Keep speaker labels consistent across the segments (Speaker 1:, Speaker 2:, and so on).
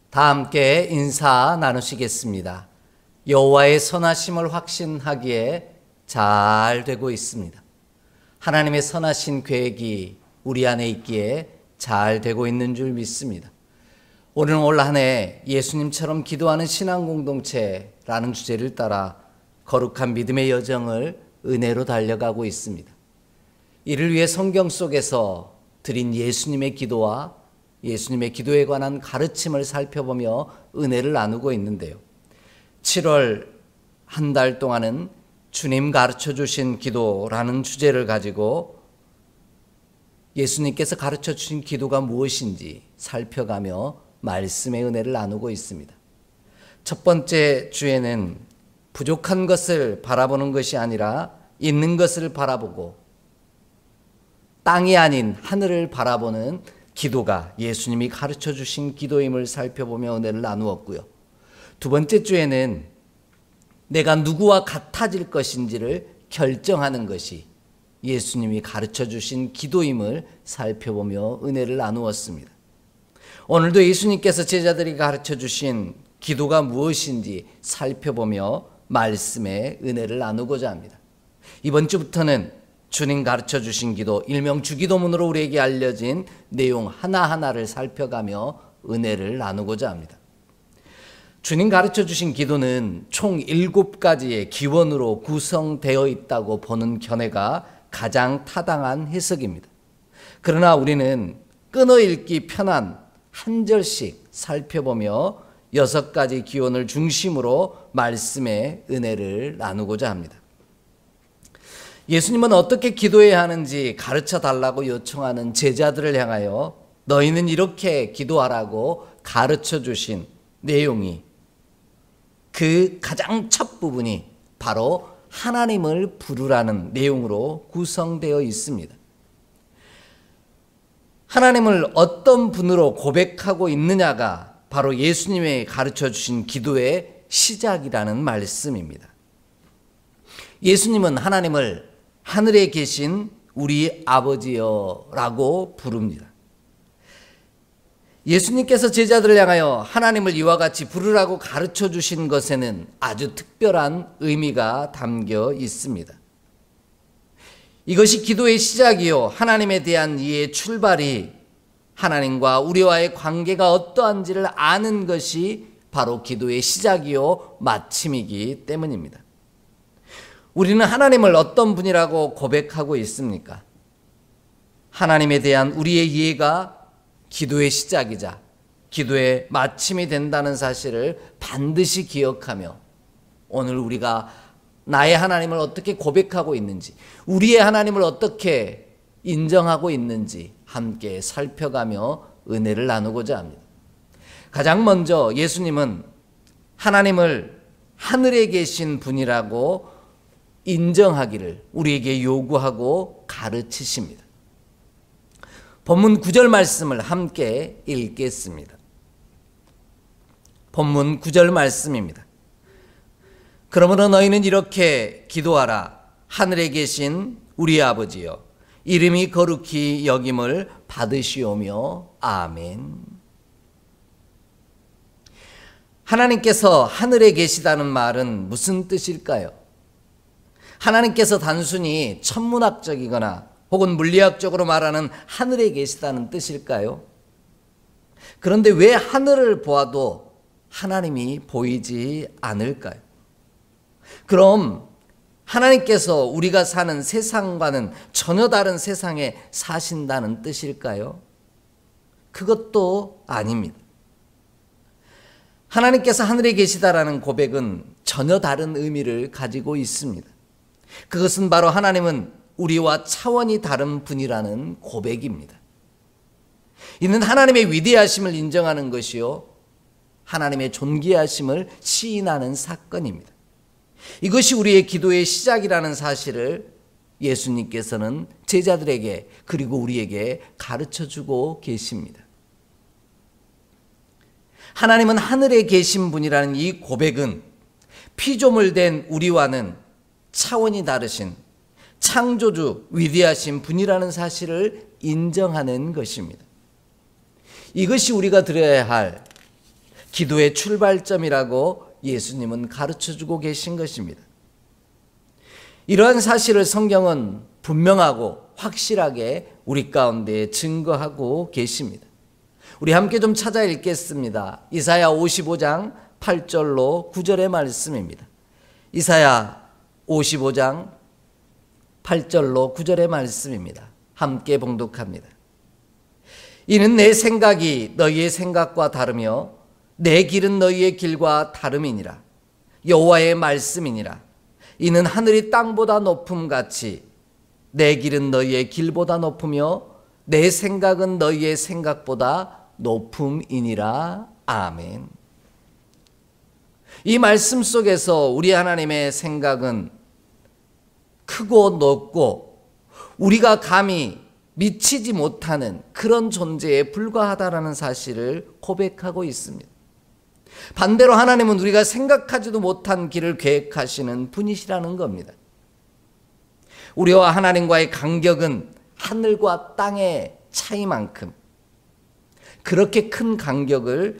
Speaker 1: 다 함께 인사 나누시겠습니다. 여호와의 선하심을 확신하기에 잘 되고 있습니다. 하나님의 선하신 계획이 우리 안에 있기에 잘 되고 있는 줄 믿습니다. 오늘은 올 한 해 예수님처럼 기도하는 신앙 공동체라는 주제를 따라 거룩한 믿음의 여정을 은혜로 달려가고 있습니다. 이를 위해 성경 속에서 드린 예수님의 기도와 예수님의 기도에 관한 가르침을 살펴보며 은혜를 나누고 있는데요. 7월 한 달 동안은 주님 가르쳐 주신 기도라는 주제를 가지고 예수님께서 가르쳐 주신 기도가 무엇인지 살펴가며 말씀의 은혜를 나누고 있습니다. 첫 번째 주에는 부족한 것을 바라보는 것이 아니라 있는 것을 바라보고 땅이 아닌 하늘을 바라보는 기도가 예수님이 가르쳐 주신 기도임을 살펴보며 은혜를 나누었고요. 두 번째 주에는 내가 누구와 같아질 것인지를 결정하는 것이 예수님이 가르쳐 주신 기도임을 살펴보며 은혜를 나누었습니다. 오늘도 예수님께서 제자들이 가르쳐 주신 기도가 무엇인지 살펴보며 말씀의 은혜를 나누고자 합니다. 이번 주부터는 주님 가르쳐 주신 기도, 일명 주기도문으로 우리에게 알려진 내용 하나하나를 살펴가며 은혜를 나누고자 합니다. 주님 가르쳐 주신 기도는 총 7가지의 기원으로 구성되어 있다고 보는 견해가 가장 타당한 해석입니다. 그러나 우리는 끊어 읽기 편한 한 절씩 살펴보며 6가지 기원을 중심으로 말씀의 은혜를 나누고자 합니다. 예수님은 어떻게 기도해야 하는지 가르쳐 달라고 요청하는 제자들을 향하여 너희는 이렇게 기도하라고 가르쳐 주신 내용이 그 가장 첫 부분이 바로 하나님을 부르라는 내용으로 구성되어 있습니다. 하나님을 어떤 분으로 고백하고 있느냐가 바로 예수님의 가르쳐 주신 기도의 시작이라는 말씀입니다. 예수님은 하나님을 하늘에 계신 우리 아버지여라고 부릅니다. 예수님께서 제자들을 향하여 하나님을 이와 같이 부르라고 가르쳐 주신 것에는 아주 특별한 의미가 담겨 있습니다. 이것이 기도의 시작이요, 하나님에 대한 이해의 출발이 하나님과 우리와의 관계가 어떠한지를 아는 것이 바로 기도의 시작이요, 마침이기 때문입니다. 우리는 하나님을 어떤 분이라고 고백하고 있습니까? 하나님에 대한 우리의 이해가 기도의 시작이자 기도의 마침이 된다는 사실을 반드시 기억하며 오늘 우리가 나의 하나님을 어떻게 고백하고 있는지, 우리의 하나님을 어떻게 인정하고 있는지 함께 살펴가며 은혜를 나누고자 합니다. 가장 먼저 예수님은 하나님을 하늘에 계신 분이라고 인정하기를 우리에게 요구하고 가르치십니다. 본문 9절 말씀을 함께 읽겠습니다. 본문 9절 말씀입니다. 그러므로 너희는 이렇게 기도하라. 하늘에 계신 우리 아버지여, 이름이 거룩히 여김을 받으시오며 아멘. 하나님께서 하늘에 계시다는 말은 무슨 뜻일까요? 하나님께서 단순히 천문학적이거나 혹은 물리학적으로 말하는 하늘에 계시다는 뜻일까요? 그런데 왜 하늘을 보아도 하나님이 보이지 않을까요? 그럼 하나님께서 우리가 사는 세상과는 전혀 다른 세상에 사신다는 뜻일까요? 그것도 아닙니다. 하나님께서 하늘에 계시다라는 고백은 전혀 다른 의미를 가지고 있습니다. 그것은 바로 하나님은 우리와 차원이 다른 분이라는 고백입니다. 이는 하나님의 위대하심을 인정하는 것이요, 하나님의 존귀하심을 시인하는 사건입니다. 이것이 우리의 기도의 시작이라는 사실을 예수님께서는 제자들에게 그리고 우리에게 가르쳐주고 계십니다. 하나님은 하늘에 계신 분이라는 이 고백은 피조물 된 우리와는 차원이 다르신 창조주 위대하신 분이라는 사실을 인정하는 것입니다. 이것이 우리가 들어야 할 기도의 출발점이라고 예수님은 가르쳐주고 계신 것입니다. 이러한 사실을 성경은 분명하고 확실하게 우리 가운데 증거하고 계십니다. 우리 함께 좀 찾아 읽겠습니다. 이사야 55장 8절로 9절의 말씀입니다. 이사야 55장 8절로 9절의 말씀입니다. 함께 봉독합니다. 이는 내 생각이 너희의 생각과 다르며 내 길은 너희의 길과 다름이니라. 여호와의 말씀이니라. 이는 하늘이 땅보다 높음같이 내 길은 너희의 길보다 높으며 내 생각은 너희의 생각보다 높음이니라. 아멘. 이 말씀 속에서 우리 하나님의 생각은 크고 높고 우리가 감히 미치지 못하는 그런 존재에 불과하다라는 사실을 고백하고 있습니다. 반대로 하나님은 우리가 생각하지도 못한 길을 계획하시는 분이시라는 겁니다. 우리와 하나님과의 간격은 하늘과 땅의 차이만큼 그렇게 큰 간극을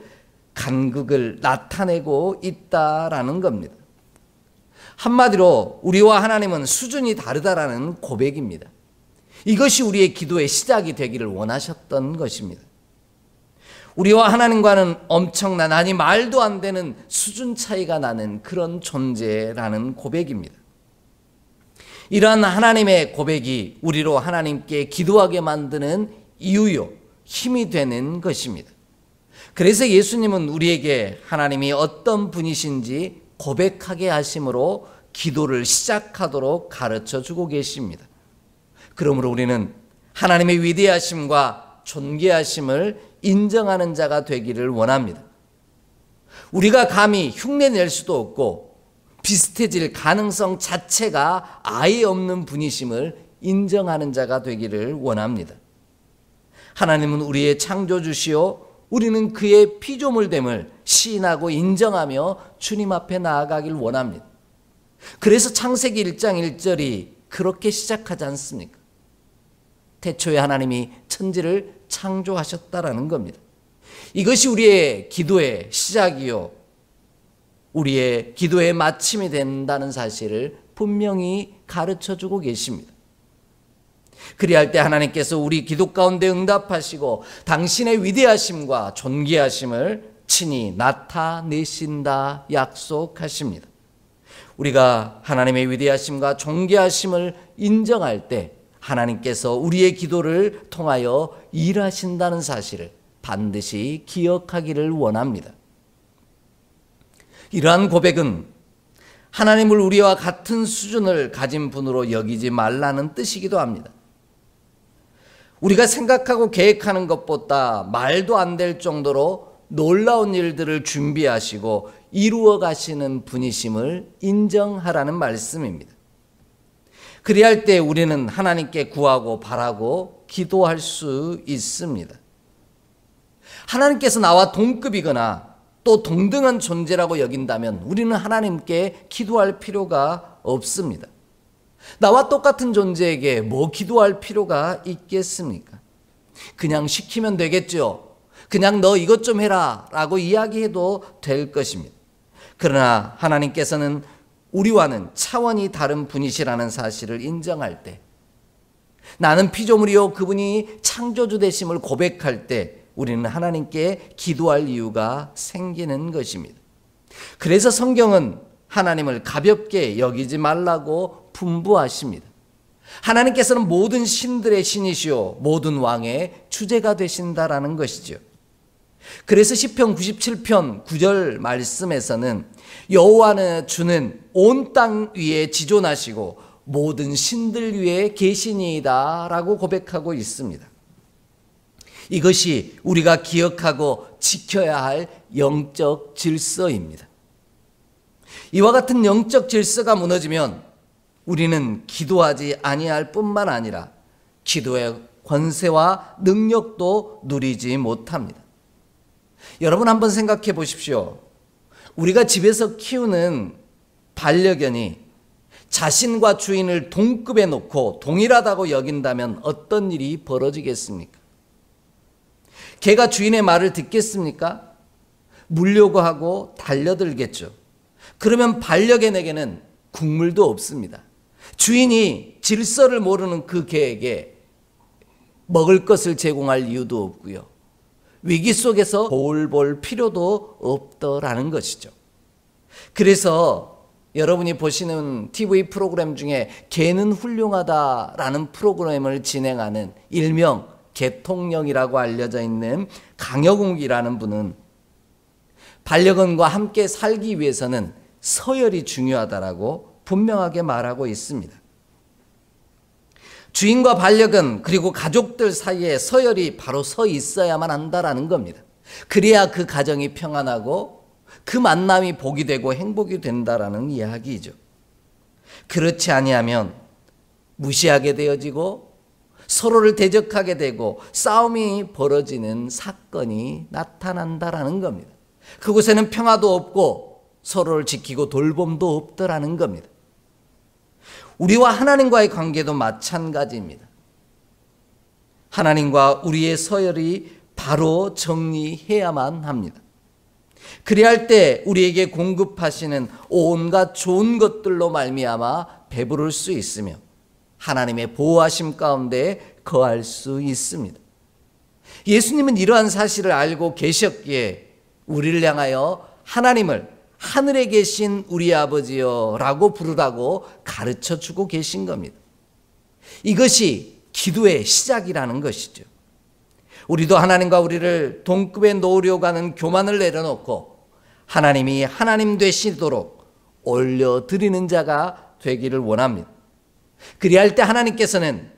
Speaker 1: 나타내고 있다라는 겁니다. 한마디로 우리와 하나님은 수준이 다르다라는 고백입니다. 이것이 우리의 기도의 시작이 되기를 원하셨던 것입니다. 우리와 하나님과는 엄청난, 아니 말도 안 되는 수준 차이가 나는 그런 존재라는 고백입니다. 이러한 하나님의 고백이 우리로 하나님께 기도하게 만드는 이유요, 힘이 되는 것입니다. 그래서 예수님은 우리에게 하나님이 어떤 분이신지 고백하게 하심으로 기도를 시작하도록 가르쳐 주고 계십니다. 그러므로 우리는 하나님의 위대하심과 존귀하심을 인정하는 자가 되기를 원합니다. 우리가 감히 흉내낼 수도 없고 비슷해질 가능성 자체가 아예 없는 분이심을 인정하는 자가 되기를 원합니다. 하나님은 우리의 창조주시요 우리는 그의 피조물됨을 시인하고 인정하며 주님 앞에 나아가길 원합니다. 그래서 창세기 1장 1절이 그렇게 시작하지 않습니까? 태초에 하나님이 천지를 창조하셨다라는 겁니다. 이것이 우리의 기도의 시작이요 우리의 기도의 마침이 된다는 사실을 분명히 가르쳐주고 계십니다. 그리할 때 하나님께서 우리 기도 가운데 응답하시고 당신의 위대하심과 존귀하심을 친히 나타내신다 약속하십니다. 우리가 하나님의 위대하심과 존귀하심을 인정할 때 하나님께서 우리의 기도를 통하여 일하신다는 사실을 반드시 기억하기를 원합니다. 이러한 고백은 하나님을 우리와 같은 수준을 가진 분으로 여기지 말라는 뜻이기도 합니다. 우리가 생각하고 계획하는 것보다 말도 안 될 정도로 놀라운 일들을 준비하시고 이루어 가시는 분이심을 인정하라는 말씀입니다. 그리할 때 우리는 하나님께 구하고 바라고 기도할 수 있습니다. 하나님께서 나와 동급이거나 또 동등한 존재라고 여긴다면 우리는 하나님께 기도할 필요가 없습니다. 나와 똑같은 존재에게 뭐 기도할 필요가 있겠습니까? 그냥 시키면 되겠죠. 그냥 너 이것 좀 해라 라고 이야기해도 될 것입니다. 그러나 하나님께서는 우리와는 차원이 다른 분이시라는 사실을 인정할 때, 나는 피조물이요 그분이 창조주 되심을 고백할 때 우리는 하나님께 기도할 이유가 생기는 것입니다. 그래서 성경은 하나님을 가볍게 여기지 말라고 분부하십니다. 하나님께서는 모든 신들의 신이시오 모든 왕의 주제가 되신다라는 것이죠. 그래서 시편 97편 9절 말씀에서는 여호와는 주는 온 땅 위에 지존하시고 모든 신들 위에 계시니이다 라고 고백하고 있습니다. 이것이 우리가 기억하고 지켜야 할 영적 질서입니다. 이와 같은 영적 질서가 무너지면 우리는 기도하지 아니할 뿐만 아니라 기도의 권세와 능력도 누리지 못합니다. 여러분 한번 생각해 보십시오. 우리가 집에서 키우는 반려견이 자신과 주인을 동급에 놓고 동일하다고 여긴다면 어떤 일이 벌어지겠습니까? 개가 주인의 말을 듣겠습니까? 물려고 하고 달려들겠죠. 그러면 반려견에게는 국물도 없습니다. 주인이 질서를 모르는 그 개에게 먹을 것을 제공할 이유도 없고요. 위기 속에서 도울 볼 필요도 없더라는 것이죠. 그래서 여러분이 보시는 TV 프로그램 중에 개는 훌륭하다라는 프로그램을 진행하는 일명 개통령이라고 알려져 있는 강여국이라는 분은 반려견과 함께 살기 위해서는 서열이 중요하다라고 분명하게 말하고 있습니다. 주인과 반려견 그리고 가족들 사이에 서열이 바로 서 있어야만 한다라는 겁니다. 그래야 그 가정이 평안하고 그 만남이 복이 되고 행복이 된다라는 이야기이죠. 그렇지 아니하면 무시하게 되어지고 서로를 대적하게 되고 싸움이 벌어지는 사건이 나타난다라는 겁니다. 그곳에는 평화도 없고 서로를 지키고 돌봄도 없더라는 겁니다. 우리와 하나님과의 관계도 마찬가지입니다. 하나님과 우리의 서열이 바로 정리해야만 합니다. 그래야 할 때 우리에게 공급하시는 온갖 좋은 것들로 말미암아 배부를 수 있으며 하나님의 보호하심 가운데 거할 수 있습니다. 예수님은 이러한 사실을 알고 계셨기에 우리를 향하여 하나님을 하늘에 계신 우리 아버지여 라고 부르라고 가르쳐 주고 계신 겁니다. 이것이 기도의 시작이라는 것이죠. 우리도 하나님과 우리를 동급에 놓으려고 하는 교만을 내려놓고 하나님이 하나님 되시도록 올려드리는 자가 되기를 원합니다. 그리할 때 하나님께서는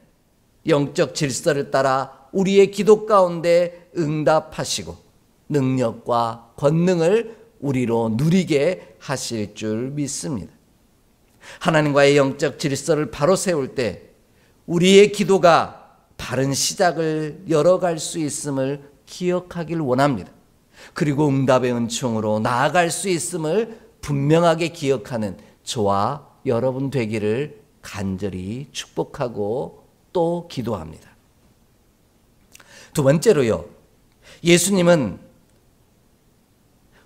Speaker 1: 영적 질서를 따라 우리의 기도 가운데 응답하시고 능력과 권능을 우리로 누리게 하실 줄 믿습니다. 하나님과의 영적 질서를 바로 세울 때 우리의 기도가 바른 시작을 열어갈 수 있음을 기억하길 원합니다. 그리고 응답의 은총으로 나아갈 수 있음을 분명하게 기억하는 저와 여러분 되기를 간절히 축복하고 또 기도합니다. 두 번째로요, 예수님은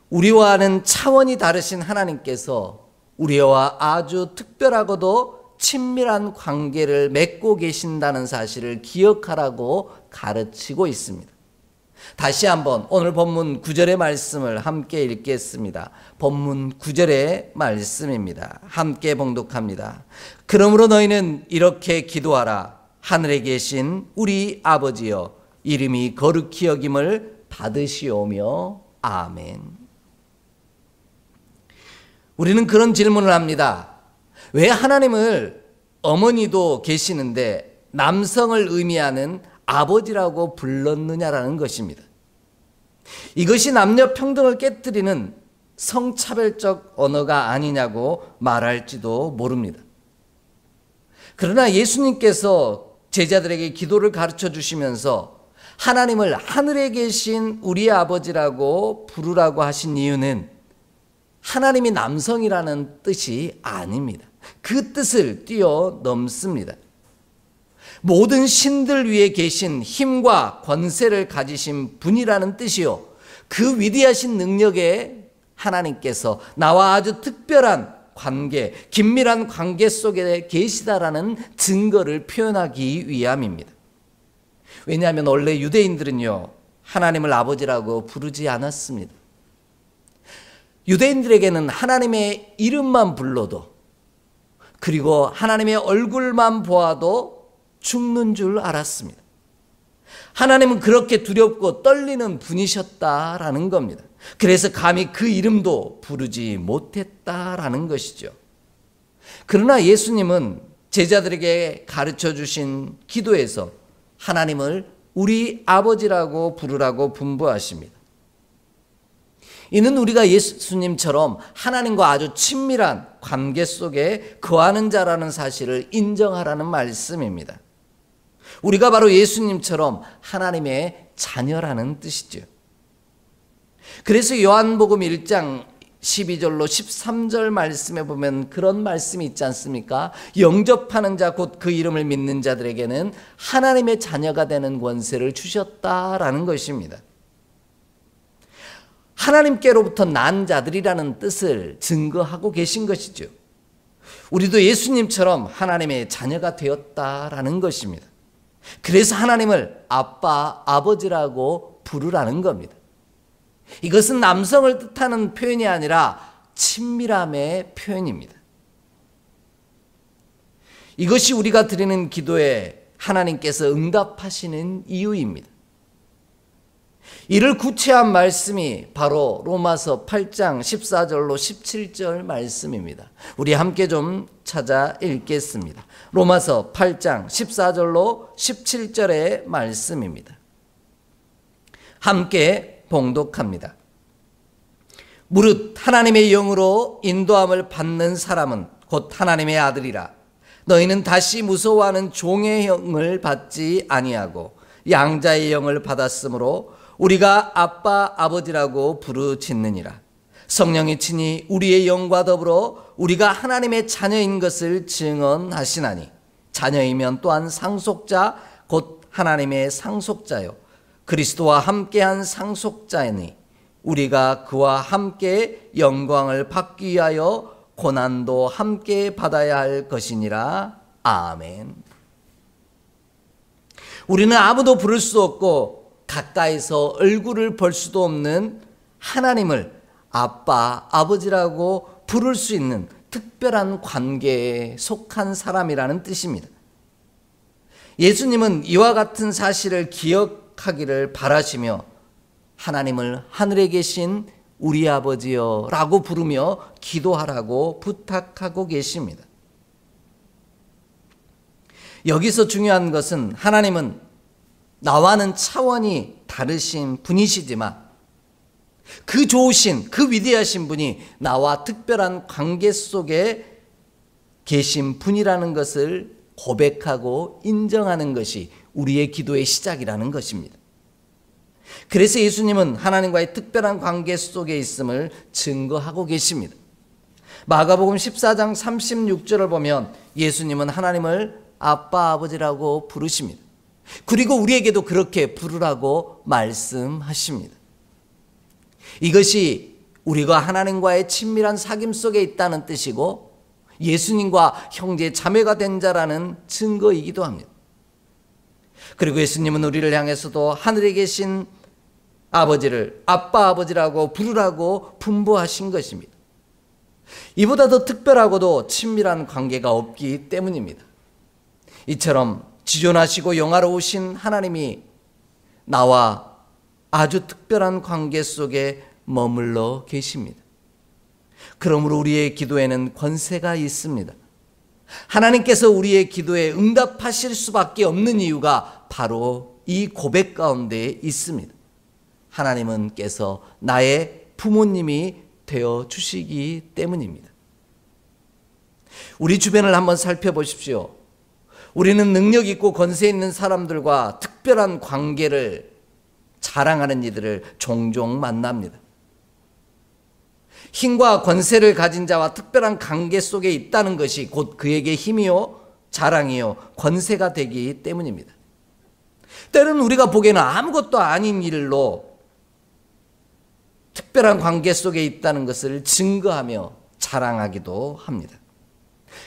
Speaker 1: 우리와는 차원이 다르신 하나님께서 우리와 아주 특별하고도 친밀한 관계를 맺고 계신다는 사실을 기억하라고 가르치고 있습니다. 다시 한번 오늘 본문 9절의 말씀을 함께 읽겠습니다. 본문 9절의 말씀입니다. 함께 봉독합니다. 그러므로 너희는 이렇게 기도하라. 하늘에 계신 우리 아버지여, 이름이 거룩히 여김을 받으시오며 아멘. 우리는 그런 질문을 합니다. 왜 하나님을 어머니도 계시는데 남성을 의미하는 아버지라고 불렀느냐라는 것입니다. 이것이 남녀 평등을 깨뜨리는 성차별적 언어가 아니냐고 말할지도 모릅니다. 그러나 예수님께서 제자들에게 기도를 가르쳐 주시면서 하나님을 하늘에 계신 우리 아버지라고 부르라고 하신 이유는 하나님이 남성이라는 뜻이 아닙니다. 그 뜻을 뛰어넘습니다. 모든 신들 위에 계신 힘과 권세를 가지신 분이라는 뜻이요, 그 위대하신 능력에 하나님께서 나와 아주 특별한 관계, 긴밀한 관계 속에 계시다라는 증거를 표현하기 위함입니다. 왜냐하면 원래 유대인들은요, 하나님을 아버지라고 부르지 않았습니다. 유대인들에게는 하나님의 이름만 불러도, 그리고 하나님의 얼굴만 보아도 죽는 줄 알았습니다. 하나님은 그렇게 두렵고 떨리는 분이셨다라는 겁니다. 그래서 감히 그 이름도 부르지 못했다라는 것이죠. 그러나 예수님은 제자들에게 가르쳐 주신 기도에서 하나님을 우리 아버지라고 부르라고 분부하십니다. 이는 우리가 예수님처럼 하나님과 아주 친밀한 관계 속에 거하는 자라는 사실을 인정하라는 말씀입니다. 우리가 바로 예수님처럼 하나님의 자녀라는 뜻이죠. 그래서 요한복음 1장 12절로 13절 말씀에 보면 그런 말씀이 있지 않습니까? 영접하는 자 곧 그 이름을 믿는 자들에게는 하나님의 자녀가 되는 권세를 주셨다라는 것입니다. 하나님께로부터 난 자들이라는 뜻을 증거하고 계신 것이죠. 우리도 예수님처럼 하나님의 자녀가 되었다라는 것입니다. 그래서 하나님을 아빠, 아버지라고 부르라는 겁니다. 이것은 남성을 뜻하는 표현이 아니라 친밀함의 표현입니다. 이것이 우리가 드리는 기도에 하나님께서 응답하시는 이유입니다. 이를 구체한 말씀이 바로 로마서 8장 14절로 17절 말씀입니다. 우리 함께 좀 찾아 읽겠습니다. 로마서 8장 14절로 17절의 말씀입니다. 함께 봉독합니다. 무릇 하나님의 영으로 인도함을 받는 사람은 곧 하나님의 아들이라. 너희는 다시 무서워하는 종의 영을 받지 아니하고 양자의 영을 받았으므로 우리가 아빠 아버지라고 부르짖느니라. 성령이 친히 우리의 영과 더불어 우리가 하나님의 자녀인 것을 증언하시나니 자녀이면 또한 상속자 곧 하나님의 상속자요 그리스도와 함께한 상속자이니 우리가 그와 함께 영광을 받기 위하여 고난도 함께 받아야 할 것이니라. 아멘. 우리는 아무도 부를 수 없고 가까이서 얼굴을 볼 수도 없는 하나님을 아빠, 아버지라고 부를 수 있는 특별한 관계에 속한 사람이라는 뜻입니다. 예수님은 이와 같은 사실을 기억하기를 바라시며 하나님을 하늘에 계신 우리 아버지여 라고 부르며 기도하라고 부탁하고 계십니다. 여기서 중요한 것은 하나님은 나와는 차원이 다르신 분이시지만 그 좋으신, 그 위대하신 분이 나와 특별한 관계 속에 계신 분이라는 것을 고백하고 인정하는 것이 우리의 기도의 시작이라는 것입니다. 그래서 예수님은 하나님과의 특별한 관계 속에 있음을 증거하고 계십니다. 마가복음 14장 36절을 보면 예수님은 하나님을 아빠, 아버지라고 부르십니다. 그리고 우리에게도 그렇게 부르라고 말씀하십니다. 이것이 우리가 하나님과의 친밀한 사귐 속에 있다는 뜻이고 예수님과 형제 자매가 된 자라는 증거이기도 합니다. 그리고 예수님은 우리를 향해서도 하늘에 계신 아버지를 아빠 아버지라고 부르라고 분부하신 것입니다. 이보다 더 특별하고도 친밀한 관계가 없기 때문입니다. 이처럼 지존하시고 영화로우신 하나님이 나와 아주 특별한 관계 속에 머물러 계십니다. 그러므로 우리의 기도에는 권세가 있습니다. 하나님께서 우리의 기도에 응답하실 수밖에 없는 이유가 바로 이 고백 가운데 있습니다. 하나님은께서 나의 부모님이 되어 주시기 때문입니다. 우리 주변을 한번 살펴보십시오. 우리는 능력 있고 권세 있는 사람들과 특별한 관계를 자랑하는 이들을 종종 만납니다. 힘과 권세를 가진 자와 특별한 관계 속에 있다는 것이 곧 그에게 힘이요, 자랑이요, 권세가 되기 때문입니다. 때로는 우리가 보기에는 아무것도 아닌 일로 특별한 관계 속에 있다는 것을 증거하며 자랑하기도 합니다.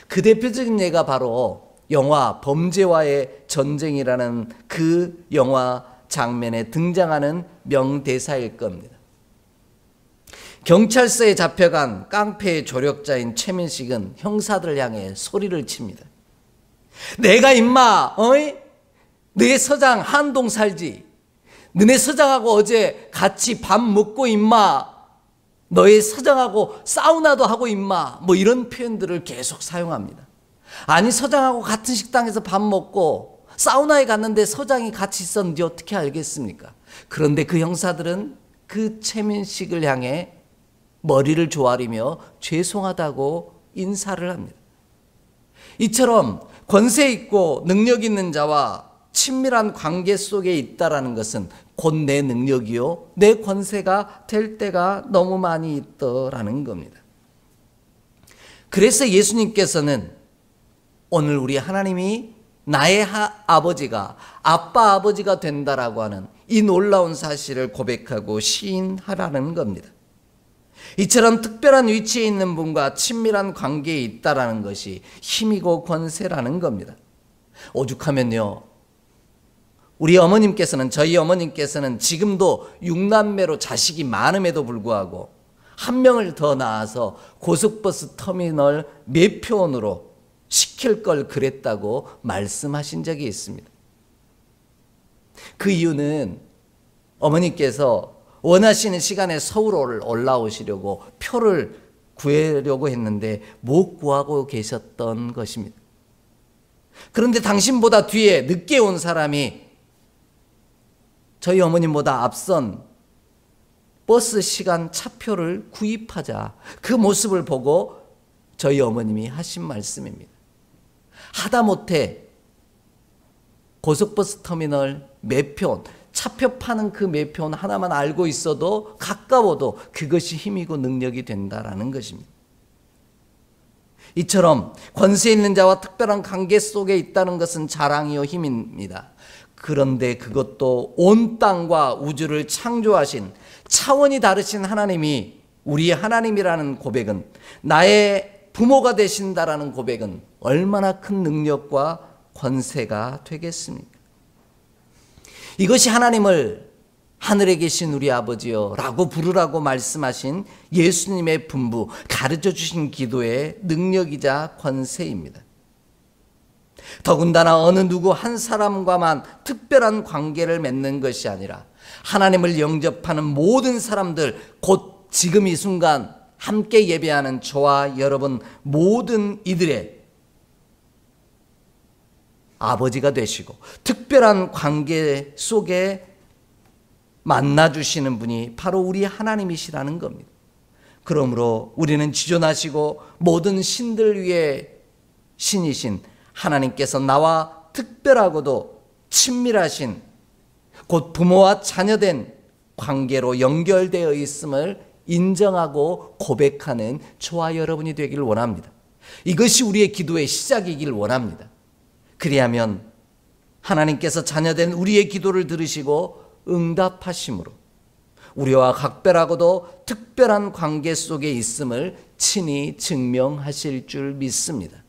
Speaker 1: 그 대표적인 예가 바로 영화 범죄와의 전쟁이라는 그 영화 장면에 등장하는 명대사일 겁니다. 경찰서에 잡혀간 깡패의 조력자인 최민식은 형사들을 향해 소리를 칩니다. 내가 임마 내 서장 한동 살지, 너네 서장하고 어제 같이 밥 먹고 임마, 너의 서장하고 사우나도 하고 임마, 뭐 이런 표현들을 계속 사용합니다. 아니 서장하고 같은 식당에서 밥 먹고 사우나에 갔는데 서장이 같이 있었는데 어떻게 알겠습니까? 그런데 그 형사들은 그 최민식을 향해 머리를 조아리며 죄송하다고 인사를 합니다. 이처럼 권세 있고 능력 있는 자와 친밀한 관계 속에 있다라는 것은 곧 내 능력이요, 내 권세가 될 때가 너무 많이 있더라는 겁니다. 그래서 예수님께서는 오늘 우리 하나님이 나의 아버지가 아빠 아버지가 된다라고 하는 이 놀라운 사실을 고백하고 시인하라는 겁니다. 이처럼 특별한 위치에 있는 분과 친밀한 관계에 있다라는 것이 힘이고 권세라는 겁니다. 오죽하면요, 우리 어머님께서는, 저희 어머님께서는 지금도 6남매로 자식이 많음에도 불구하고 한 명을 더 낳아서 고속버스 터미널 매표원으로 시킬 걸 그랬다고 말씀하신 적이 있습니다. 그 이유는 어머니께서 원하시는 시간에 서울 올라오시려고 표를 구하려고 했는데 못 구하고 계셨던 것입니다. 그런데 당신보다 뒤에 늦게 온 사람이 저희 어머님보다 앞선 버스 시간 차표를 구입하자, 그 모습을 보고 저희 어머님이 하신 말씀입니다. 하다못해 고속버스 터미널 매표원, 차표 파는 그 매표원 하나만 알고 있어도 가까워도 그것이 힘이고 능력이 된다라는 것입니다. 이처럼 권세 있는 자와 특별한 관계 속에 있다는 것은 자랑이요 힘입니다. 그런데 그것도 온 땅과 우주를 창조하신 차원이 다르신 하나님이 우리의 하나님이라는 고백은, 나의 부모가 되신다라는 고백은 얼마나 큰 능력과 권세가 되겠습니까? 이것이 하나님을 하늘에 계신 우리 아버지여 라고 부르라고 말씀하신 예수님의 분부, 가르쳐 주신 기도의 능력이자 권세입니다. 더군다나 어느 누구 한 사람과만 특별한 관계를 맺는 것이 아니라 하나님을 영접하는 모든 사람들, 곧 지금 이 순간 함께 예배하는 저와 여러분 모든 이들의 아버지가 되시고 특별한 관계 속에 만나주시는 분이 바로 우리 하나님이시라는 겁니다. 그러므로 우리는 지존하시고 모든 신들 위에 신이신 하나님께서 나와 특별하고도 친밀하신, 곧 부모와 자녀된 관계로 연결되어 있음을 인정하고 고백하는 저와 여러분이 되기를 원합니다. 이것이 우리의 기도의 시작이길 원합니다. 그리하면 하나님께서 자녀된 우리의 기도를 들으시고 응답하심으로 우리와 각별하고도 특별한 관계 속에 있음을 친히 증명하실 줄 믿습니다.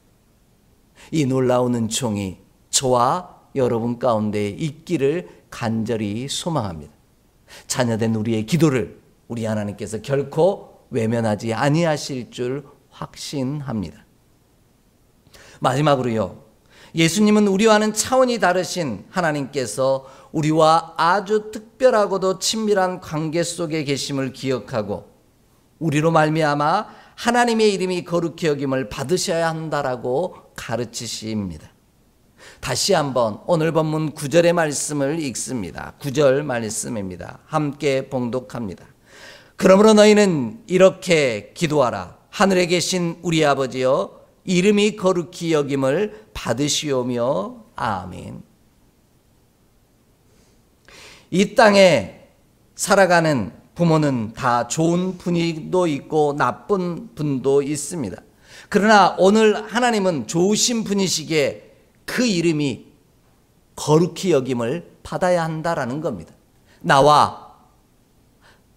Speaker 1: 이 놀라운 은총이 저와 여러분 가운데 있기를 간절히 소망합니다. 자녀된 우리의 기도를 우리 하나님께서 결코 외면하지 아니하실 줄 확신합니다. 마지막으로요, 예수님은 우리와는 차원이 다르신 하나님께서 우리와 아주 특별하고도 친밀한 관계 속에 계심을 기억하고 우리로 말미암아 하나님의 이름이 거룩히 여김을 받으셔야 한다라고 가르치십니다. 다시 한번 오늘 본문 9절의 말씀을 읽습니다. 9절 말씀입니다. 함께 봉독합니다. 그러므로 너희는 이렇게 기도하라. 하늘에 계신 우리 아버지여, 이름이 거룩히 여김을 받으시오며. 아멘. 이 땅에 살아가는 부모는 다 좋은 분도 있고 나쁜 분도 있습니다. 그러나 오늘 하나님은 좋으신 분이시기에 그 이름이 거룩히 여김을 받아야 한다라는 겁니다. 나와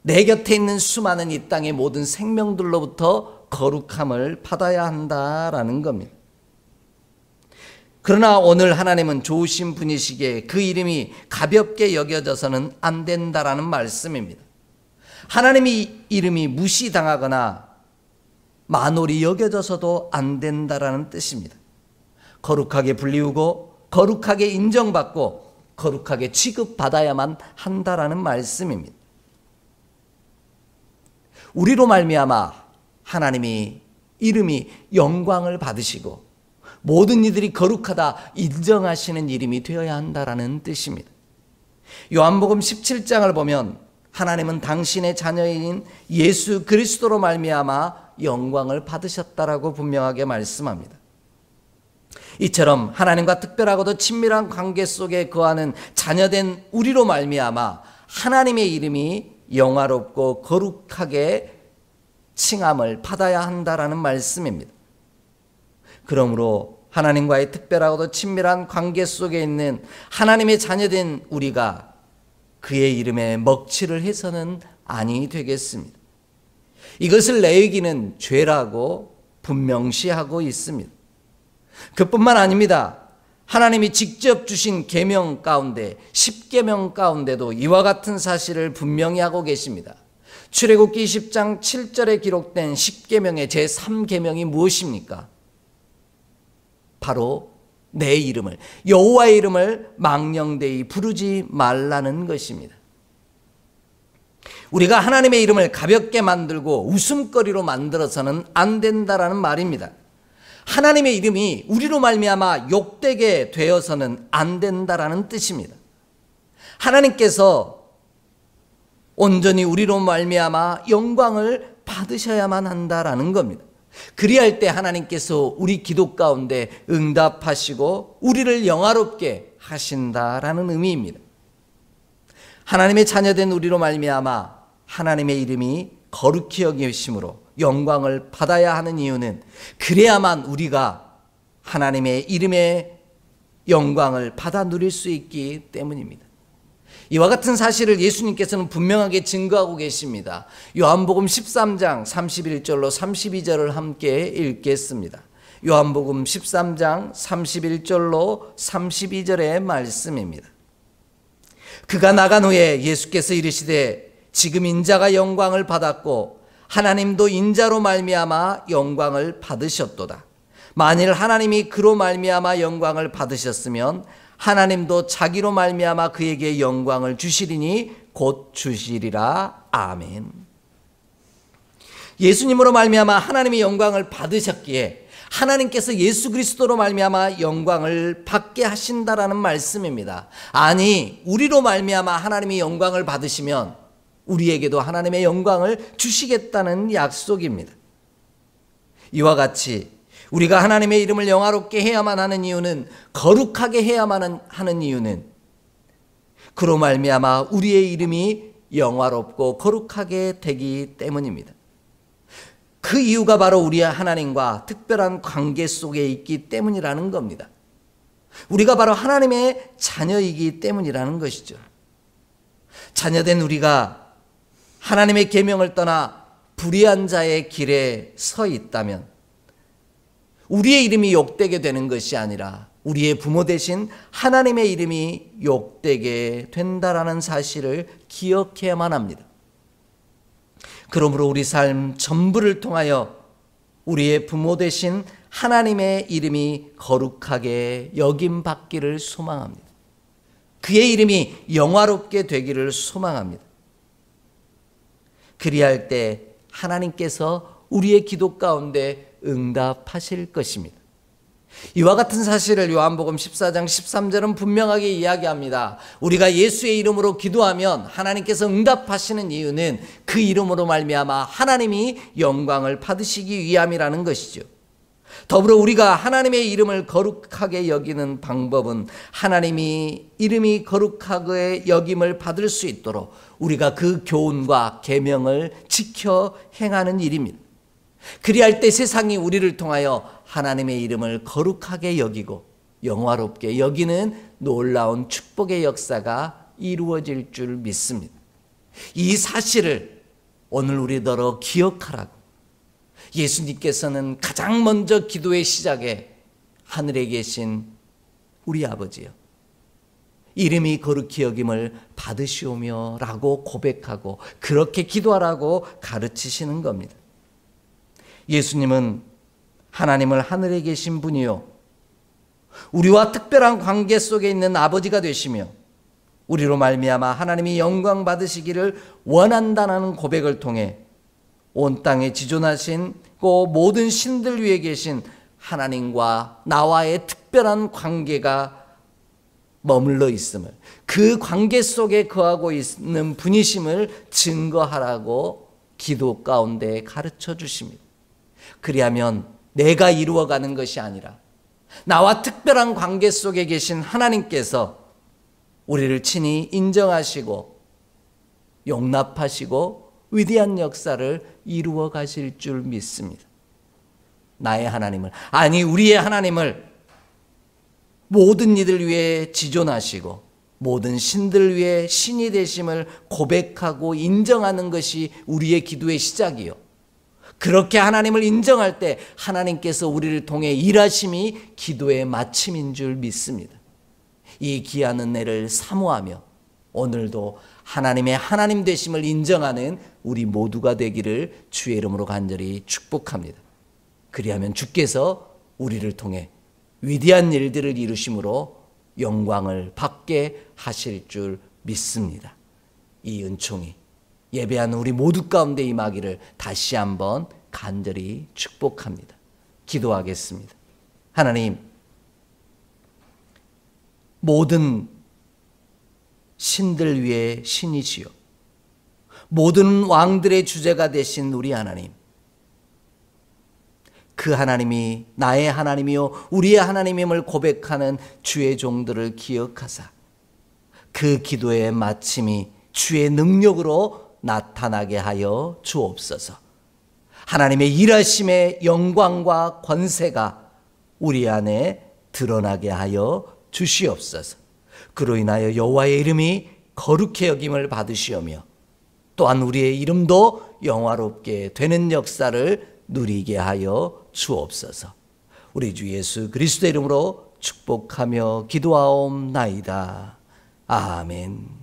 Speaker 1: 내 곁에 있는 수많은 이 땅의 모든 생명들로부터 거룩함을 받아야 한다라는 겁니다. 그러나 오늘 하나님은 좋으신 분이시기에 그 이름이 가볍게 여겨져서는 안 된다라는 말씀입니다. 하나님의 이름이 무시당하거나 만홀히 여겨져서도 안 된다라는 뜻입니다. 거룩하게 불리우고 거룩하게 인정받고 거룩하게 취급받아야만 한다라는 말씀입니다. 우리로 말미암아 하나님이 이름이 영광을 받으시고 모든 이들이 거룩하다 인정하시는 이름이 되어야 한다라는 뜻입니다. 요한복음 17장을 보면 하나님은 당신의 자녀인 예수 그리스도로 말미암아 영광을 받으셨다라고 분명하게 말씀합니다. 이처럼 하나님과 특별하고도 친밀한 관계 속에 거하는 자녀된 우리로 말미암아 하나님의 이름이 영화롭고 거룩하게 칭함을 받아야 한다라는 말씀입니다. 그러므로 하나님과의 특별하고도 친밀한 관계 속에 있는 하나님의 자녀된 우리가 그의 이름에 먹칠을 해서는 아니 되겠습니다. 이것을 레위기는 죄라고 분명시하고 있습니다. 그뿐만 아닙니다. 하나님이 직접 주신 계명 가운데 10계명 가운데도 이와 같은 사실을 분명히 하고 계십니다. 출애굽기 10장 7절에 기록된 10계명의 제3계명이 무엇입니까? 바로 내 이름을, 여호와의 이름을 망령되이 부르지 말라는 것입니다. 우리가 하나님의 이름을 가볍게 만들고 웃음거리로 만들어서는 안 된다라는 말입니다. 하나님의 이름이 우리로 말미암아 욕되게 되어서는 안 된다라는 뜻입니다. 하나님께서 온전히 우리로 말미암아 영광을 받으셔야만 한다라는 겁니다. 그리할 때 하나님께서 우리 기도 가운데 응답하시고 우리를 영화롭게 하신다라는 의미입니다. 하나님의 자녀된 우리로 말미암아 하나님의 이름이 거룩히 여기심으로 영광을 받아야 하는 이유는 그래야만 우리가 하나님의 이름의 영광을 받아 누릴 수 있기 때문입니다. 이와 같은 사실을 예수님께서는 분명하게 증거하고 계십니다. 요한복음 13장 31절로 32절을 함께 읽겠습니다. 요한복음 13장 31절로 32절의 말씀입니다. 그가 나간 후에 예수께서 이르시되 지금 인자가 영광을 받았고 하나님도 인자로 말미암아 영광을 받으셨도다. 만일 하나님이 그로 말미암아 영광을 받으셨으면 하나님도 자기로 말미암아 그에게 영광을 주시리니 곧 주시리라. 아멘. 예수님으로 말미암아 하나님이 영광을 받으셨기에 하나님께서 예수 그리스도로 말미암아 영광을 받게 하신다라는 말씀입니다. 아니, 우리로 말미암아 하나님이 영광을 받으시면 우리에게도 하나님의 영광을 주시겠다는 약속입니다. 이와 같이 우리가 하나님의 이름을 영화롭게 해야만 하는 이유는, 거룩하게 해야만 하는 이유는 그로 말미암아 우리의 이름이 영화롭고 거룩하게 되기 때문입니다. 그 이유가 바로 우리의 하나님과 특별한 관계 속에 있기 때문이라는 겁니다. 우리가 바로 하나님의 자녀이기 때문이라는 것이죠. 자녀된 우리가 하나님의 계명을 떠나 불의한 자의 길에 서 있다면 우리의 이름이 욕되게 되는 것이 아니라 우리의 부모 되신 하나님의 이름이 욕되게 된다라는 사실을 기억해야만 합니다. 그러므로 우리 삶 전부를 통하여 우리의 부모 되신 하나님의 이름이 거룩하게 여김받기를 소망합니다. 그의 이름이 영화롭게 되기를 소망합니다. 그리할 때 하나님께서 우리의 기도 가운데 응답하실 것입니다. 이와 같은 사실을 요한복음 14장 13절은 분명하게 이야기합니다. 우리가 예수의 이름으로 기도하면 하나님께서 응답하시는 이유는 그 이름으로 말미암아 하나님이 영광을 받으시기 위함이라는 것이죠. 더불어 우리가 하나님의 이름을 거룩하게 여기는 방법은 하나님이 이름이 거룩하게 여김을 받을 수 있도록 우리가 그 교훈과 계명을 지켜 행하는 일입니다. 그리할 때 세상이 우리를 통하여 하나님의 이름을 거룩하게 여기고 영화롭게 여기는 놀라운 축복의 역사가 이루어질 줄 믿습니다. 이 사실을 오늘 우리더러 기억하라고 예수님께서는 가장 먼저 기도의 시작에 하늘에 계신 우리 아버지여 이름이 거룩히 여김을 받으시오며 라고 고백하고 그렇게 기도하라고 가르치시는 겁니다. 예수님은 하나님을 하늘에 계신 분이요 우리와 특별한 관계 속에 있는 아버지가 되시며 우리로 말미암아 하나님이 영광 받으시기를 원한다는 고백을 통해 온 땅에 지존하신 모든 신들 위에 계신 하나님과 나와의 특별한 관계가 머물러 있음을, 그 관계 속에 거하고 있는 분이심을 증거하라고 기도 가운데 가르쳐 주십니다. 그리하면 내가 이루어가는 것이 아니라 나와 특별한 관계 속에 계신 하나님께서 우리를 친히 인정하시고 용납하시고 위대한 역사를 이루어 가실 줄 믿습니다. 나의 하나님을, 아니 우리의 하나님을 모든 이들 위해 지존하시고 모든 신들 위에 신이 되심을 고백하고 인정하는 것이 우리의 기도의 시작이요. 그렇게 하나님을 인정할 때 하나님께서 우리를 통해 일하심이 기도의 마침인 줄 믿습니다. 이 귀한 은혜를 사모하며 오늘도 하나님의 하나님 되심을 인정하는 우리 모두가 되기를 주의 이름으로 간절히 축복합니다. 그리하면 주께서 우리를 통해 위대한 일들을 이루심으로 영광을 받게 하실 줄 믿습니다. 이 은총이 예배하는 우리 모두 가운데 임하기를 다시 한번 간절히 축복합니다. 기도하겠습니다. 하나님, 모든 신들 위에 신이시여 모든 왕들의 주제가 되신 우리 하나님, 그 하나님이 나의 하나님이요 우리의 하나님임을 고백하는 주의 종들을 기억하사 그 기도의 마침이 주의 능력으로 나타나게 하여 주옵소서. 하나님의 일하심의 영광과 권세가 우리 안에 드러나게 하여 주시옵소서. 그로 인하여 여호와의 이름이 거룩히 여김을 받으시오며 또한 우리의 이름도 영화롭게 되는 역사를 누리게 하여 주옵소서. 우리 주 예수 그리스도의 이름으로 축복하며 기도하옵나이다. 아멘.